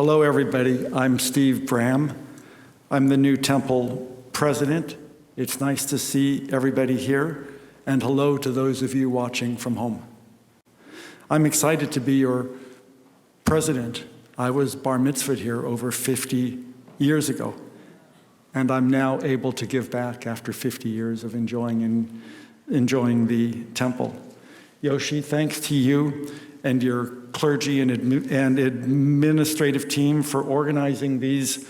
Hello, everybody. I'm Steve Bram. I'm the new temple president. It's nice to see everybody here, and hello to those of you watching from home. I'm excited to be your president. I was bar mitzvahed here over 50 years ago, and I'm now able to give back after 50 years of enjoying the temple. Yoshi, thanks to you and your clergy and administrative team for organizing these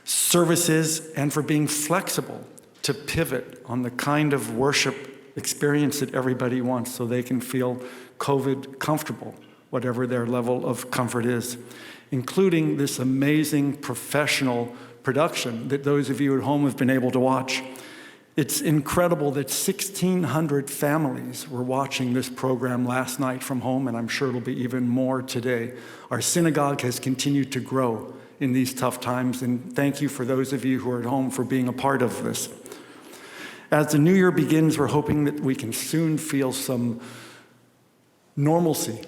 services and for being flexible to pivot on the kind of worship experience that everybody wants so they can feel COVID comfortable, whatever their level of comfort is, including this amazing professional production that those of you at home have been able to watch. It's incredible that 1,600 families were watching this program last night from home, and I'm sure it'll be even more today. Our synagogue has continued to grow in these tough times, and thank you for those of you who are at home for being a part of this. As the new year begins, we're hoping that we can soon feel some normalcy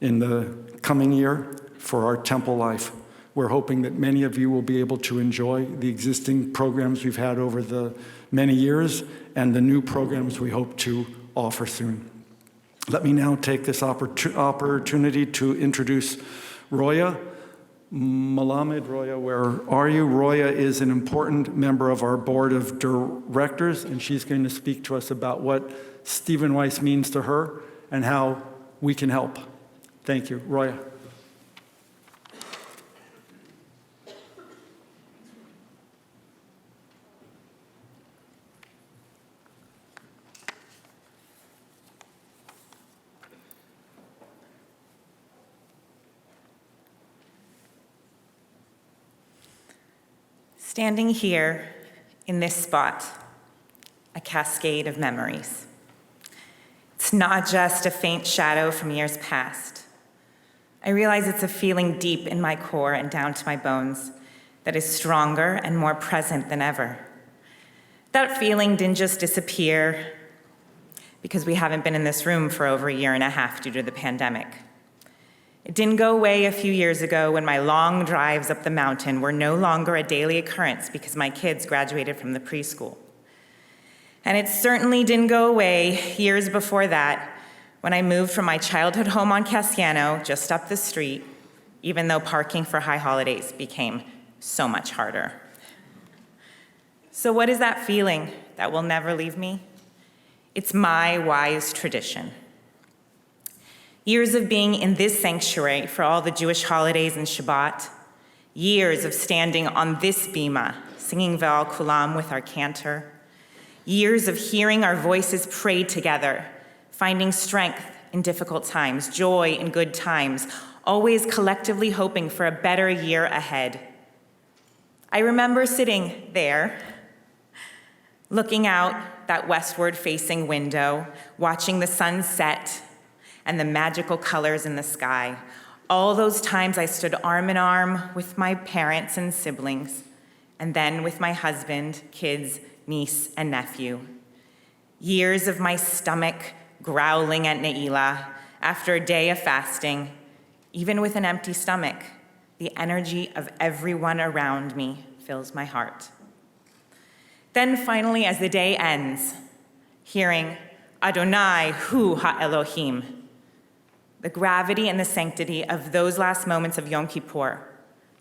in the coming year for our temple life. We're hoping that many of you will be able to enjoy the existing programs we've had over the many years and the new programs we hope to offer soon. Let me now take this opportunity to introduce Roya Melamed. Roya, where are you? Roya is an important member of our board of directors, and she's going to speak to us about what Stephen Weiss means to her and how we can help. Thank you. Roya. Standing here in this spot, a cascade of memories. It's not just a faint shadow from years past. I realize it's a feeling deep in my core and down to my bones that is stronger and more present than ever. That feeling didn't just disappear because we haven't been in this room for over a year and a half due to the pandemic. It didn't go away a few years ago when my long drives up the mountain were no longer a daily occurrence because my kids graduated from the preschool. And it certainly didn't go away years before that when I moved from my childhood home on Casciano, just up the street, even though parking for high holidays became so much harder. So what is that feeling that will never leave me? It's my wise tradition. Years of being in this sanctuary for all the Jewish holidays and Shabbat, years of standing on this bima, singing Ve'al Kulam with our cantor, years of hearing our voices pray together, finding strength in difficult times, joy in good times, always collectively hoping for a better year ahead. I remember sitting there, looking out that westward-facing window, watching the sun set and the magical colors in the sky. All those times I stood arm in arm with my parents and siblings, and then with my husband, kids, niece, and nephew. Years of my stomach growling at Ne'ilah after a day of fasting. Even with an empty stomach, the energy of everyone around me fills my heart. Then finally, as the day ends, hearing Adonai Hu HaElohim, the gravity and the sanctity of those last moments of Yom Kippur,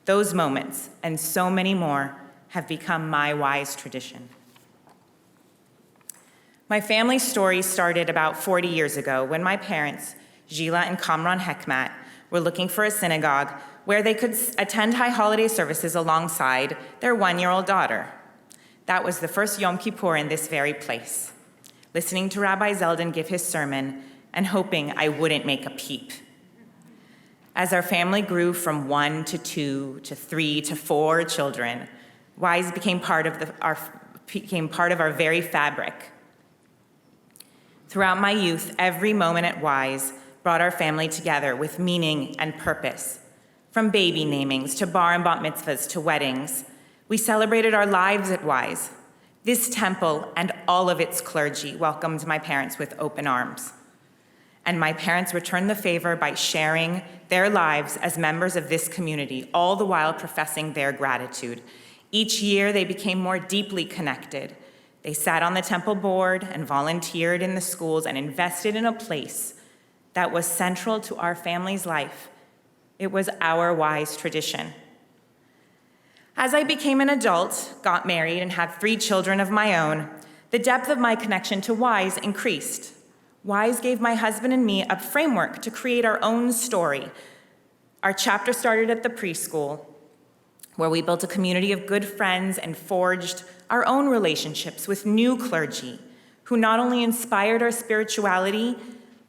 those moments and so many more have become my wise tradition. My family story started about 40 years ago when my parents, Gila and Kamran Hekmat, were looking for a synagogue where they could attend high holiday services alongside their one-year-old daughter. That was the first Yom Kippur in this very place, listening to Rabbi Zeldin give his sermon and hoping I wouldn't make a peep. As our family grew from 1 to 2 to 3 to 4 children, Wise became part of our very fabric. Throughout my youth, every moment at Wise brought our family together with meaning and purpose. From baby namings to bar and bat mitzvahs to weddings, we celebrated our lives at Wise. This temple and all of its clergy welcomed my parents with open arms. and my parents returned the favor by sharing their lives as members of this community, all the while professing their gratitude. Each year, they became more deeply connected. They sat on the temple board and volunteered in the schools and invested in a place that was central to our family's life. It was our wise tradition. As I became an adult, got married, and had 3 children of my own, the depth of my connection to WISE increased. WISE gave my husband and me a framework to create our own story. Our chapter started at the preschool, where we built a community of good friends and forged our own relationships with new clergy, who not only inspired our spirituality,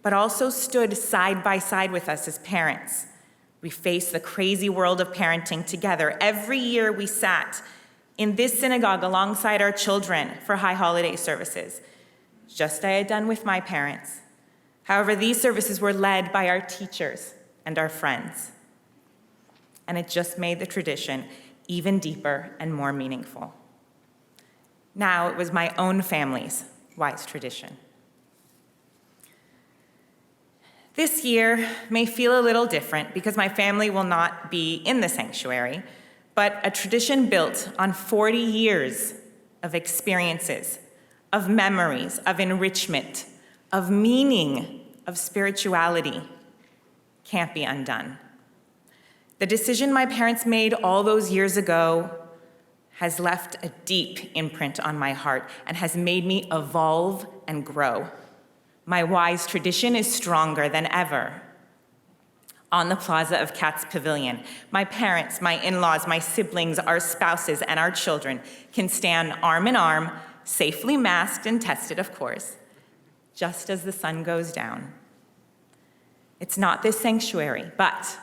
but also stood side by side with us as parents. We faced the crazy world of parenting together. Every year we sat in this synagogue alongside our children for high holiday services, just as I had done with my parents. However, these services were led by our teachers and our friends. And it just made the tradition even deeper and more meaningful. Now it was my own family's WISE tradition. This year may feel a little different because my family will not be in the sanctuary, but a tradition built on 40 years of experiences, of memories, of enrichment, of meaning, of spirituality can't be undone. The decision my parents made all those years ago has left a deep imprint on my heart and has made me evolve and grow. My WISE tradition is stronger than ever. On the plaza of Katz Pavilion, my parents, my in-laws, my siblings, our spouses, and our children can stand arm in arm, safely masked and tested, of course, just as the sun goes down. It's not this sanctuary, but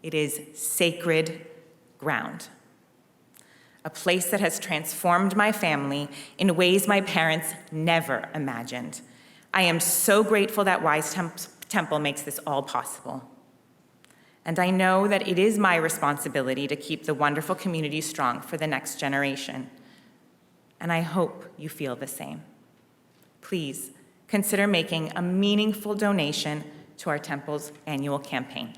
it is sacred ground. A place that has transformed my family in ways my parents never imagined. I am so grateful that WISE Temple makes this all possible. And I know that it is my responsibility to keep the wonderful community strong for the next generation. And I hope you feel the same. Please consider making a meaningful donation to our temple's annual campaign.